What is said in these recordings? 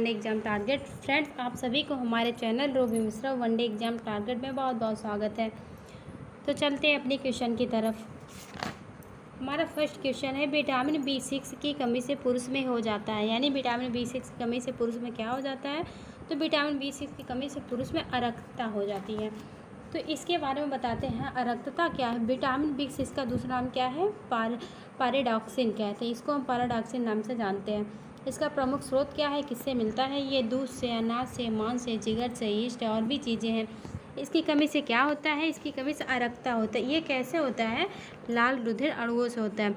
One day exam target. Friends, आप सभी को हमारे channel Robi Mishra one day exam target में बहुत बहुत स्वागत है। तो चलते हैं अपने क्वेश्चन की तरफ। हमारा फर्स्ट क्वेश्चन है, विटामिन B6 की कमी से पुरुष में हो जाता है। यानी विटामिन B6 की कमी से पुरुष में क्या हो जाता है? तो विटामिन B6 की कमी से पुरुष में अरक्तता हो जाती है। तो इसके बारे में बताते हैं, अरक्तता क्या है। विटामिन B6 का दूसरा नाम क्या है? पायरोडॉक्सिन कहते हैं। इसको हम पायरोडॉक्सिन नाम से जानते हैं। इसका प्रमुख स्रोत क्या है, किससे मिलता है? ये दूध से, अनाज से, मांस से, जिगर से, यीस्ट और भी चीज़ें हैं। इसकी कमी से क्या होता है? इसकी कमी से अरक्तता होता है। ये कैसे होता है? लाल रुधिर अणुओं से होता है।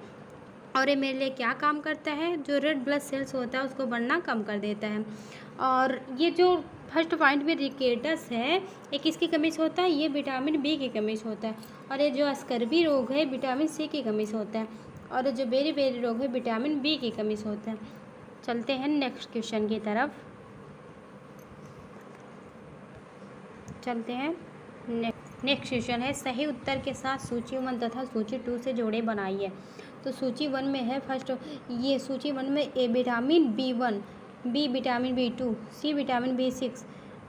और ये मेरे लिए क्या काम करता है? जो रेड ब्लड सेल्स होता है उसको बढ़ना कम कर देता है। और ये जो फर्स्ट पॉइंट में रिकेटस है, ये किसकी कमी से होता है? ये विटामिन B की कमी से होता है। और ये जो स्कर्वी रोग है, विटामिन C की कमी से होता है। और ये जो बेरी रोग है, विटामिन B की कमी से होता है। चलते हैं नेक्स्ट क्वेश्चन की तरफ। चलते हैं नेक्स्ट क्वेश्चन है, सही उत्तर के साथ सूची 1 तथा सूची 2 से जोड़े बनाइए। तो सूची 1 में है फर्स्ट, ये सूची 1 में A vitamin B1, B vitamin B2, C vitamin B6,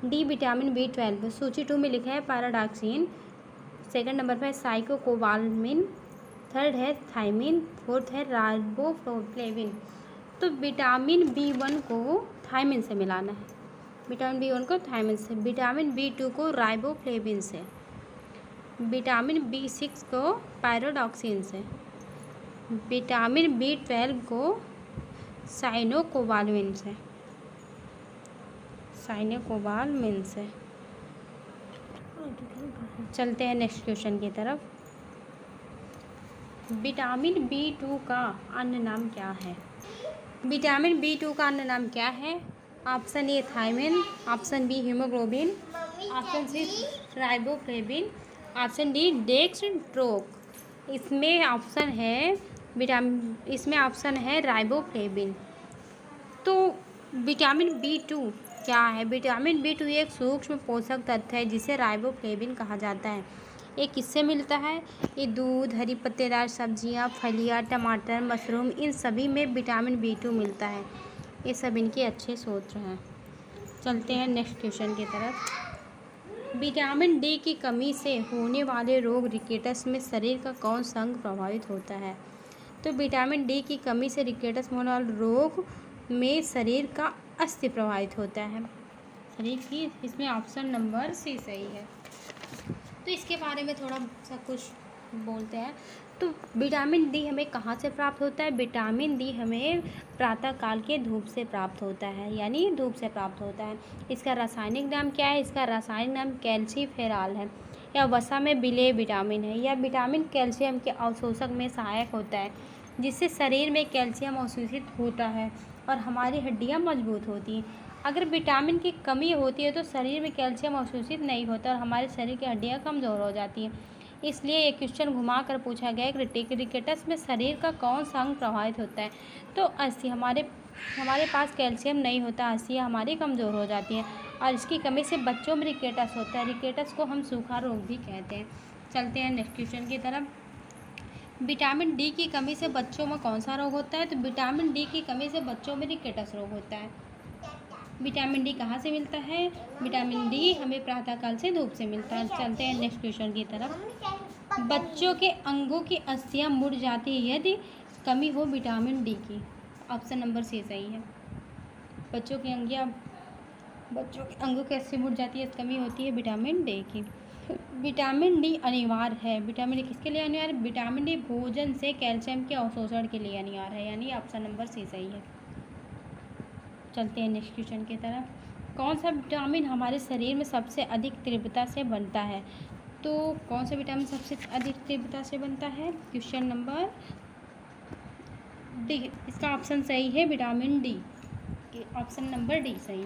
D vitamin B12। सूची 2 में लिखा है पैराडॉक्सिन, सेकंड नंबर पर है साइकोकोबालमिन, थर्ड है थायमिन, फोर्थ है राइबोफ्लेविन। तो विटामिन B1 को थायमिन से मिलाना है, विटामिन B1 को थायमिन से, विटामिन B2 को राइबोफ्लेविन से, विटामिन B6 को पैराडॉक्सिन से, विटामिन B12 को साइनोकोबालमिन से, चलते हैं नेक्स्ट क्वेश्चन की तरफ। विटामिन B2 का अन्य नाम क्या है? विटामिन B2 का अन्य नाम क्या है? Option A thiamine, option B haemoglobin, option C riboflavin, option D dextrose. इसमें ऑप्शन है राइबोफ्लेविन। तो विटामिन B2 क्या है? विटामिन B2 एक सूक्ष्म पोषक तत्व है जिसे राइबोफ्लेविन कहा जाता है। ये किससे मिलता है? ये दूध, हरी पत्तेदार सब्जियां, फलियां, टमाटर, मशरूम, इन सभी में विटामिन B2 मिलता है। ये सब इनके अच्छे स्रोत हैं। चलते हैं नेक्स्ट क्वेश्चन की तरफ। विटामिन D की कमी से होने वाले रोग रिकेटस में शरीर का कौन सा अंग प्रभावित होता है? तो विटामिन D की कमी से रिकेटस में होने वाले रोग में शरीर का अस्थि प्रभावित होता है, शरीर की। इसमें ऑप्शन नंबर सी सही है। तो इसके बारे में थोड़ा सा कुछ बोलते हैं। तो विटामिन D हमें कहाँ से प्राप्त होता है? विटामिन D हमें प्रातःकाल के धूप से प्राप्त होता है, यानी धूप से प्राप्त होता है। इसका रासायनिक नाम क्या है? इसका रासायनिक नाम कैल्सीफेरॉल है। यह वसा में विलेय विटामिन है। यह विटामिन कैल्शियम के अवशोषक में सहायक होता है, जिससे शरीर में कैल्शियम अवशोषित होता है और हमारी हड्डियाँ मजबूत होती हैं। अगर विटामिन की कमी होती है तो शरीर में कैल्शियम अवशोषित नहीं होता और हमारे शरीर की हड्डियाँ कमज़ोर हो जाती हैं। इसलिए ये क्वेश्चन घुमा कर पूछा गया है कि रिकेटस में शरीर का कौन सा अंग प्रभावित होता है? तो अस्थि। हमारे पास कैल्शियम नहीं होता, अस्थियाँ हमारी कमज़ोर हो जाती हैं और इसकी कमी से बच्चों में रिकेटस होता है। रिकेटस को हम सूखा रोग भी कहते हैं। चलते हैं नेक्स्ट क्वेश्चन की तरफ। विटामिन D की कमी से बच्चों में कौन सा रोग होता है? तो विटामिन D की कमी से बच्चों में रिकेटस रोग होता है। विटामिन D कहाँ से मिलता है? विटामिन D हमें प्रातःकाल से धूप से मिलता है। चलते हैं नेक्स्ट क्वेश्चन की तरफ। बच्चों के अंगों की अस्थियाँ मुड़ जाती है यदि कमी हो विटामिन D की। ऑप्शन नंबर सी सही है। बच्चों के अंगों की अस्थियाँ मुड़ जाती है, कमी होती है विटामिन D की। विटामिन D अनिवार्य है। विटामिन D किसके लिए अनिवार्य? विटामिन D भोजन से कैल्शियम के अवशोषण के लिए अनिवार्य है, यानी ऑप्शन नंबर सी सही है। चलते हैं नेक्स्ट क्वेश्चन की तरफ। कौन सा विटामिन हमारे शरीर में सबसे अधिक तीव्रता से बनता है? तो कौन सा विटामिन सबसे अधिक तीव्रता से बनता है? Question number D. इसका ऑप्शन सही है vitamin D। Option number D सही।